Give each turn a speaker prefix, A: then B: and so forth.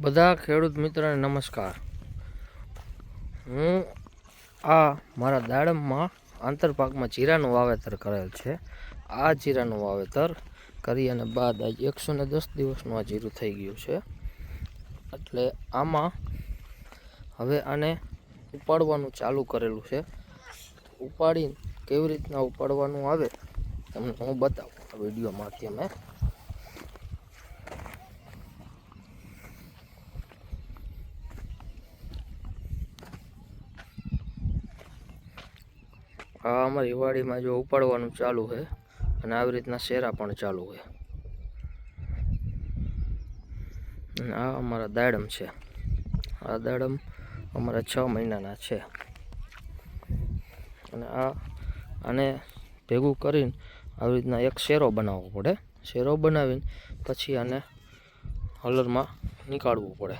A: બધા ખેડૂત મિત્રોને નમસ્કાર। હું મારા દાડમમાં આંતરપાકમાં જીરાનું વાવેતર કરેલ છે। આ જીરાનું વાવેતર કરી અને બાદ આજ 110 દિવસનું આ જીરું થઈ ગયું છે। એટલે આમાં હવે આને ઉપાડવાનું ચાલુ કરેલું છે। ઉપાડીને કેવી રીતના ઉપાડવાનું આવે તમને હું બતાવું આ વિડીયો માધ્યમે। આ અમારી વાડીમાં જો ઉપાડવાનું ચાલુ છે અને આવી રીતના શેરા પણ ચાલુ છે। અને આ અમારા દાડમ છે। આ દાડમ અમારા 6 મહિનાના છે। અને આને ભેગું કરીને આવી રીતના એક શેરો બનાવવો પડે। શેરો બનાવીને પછી આને હલરમાં નીકાળવું પડે।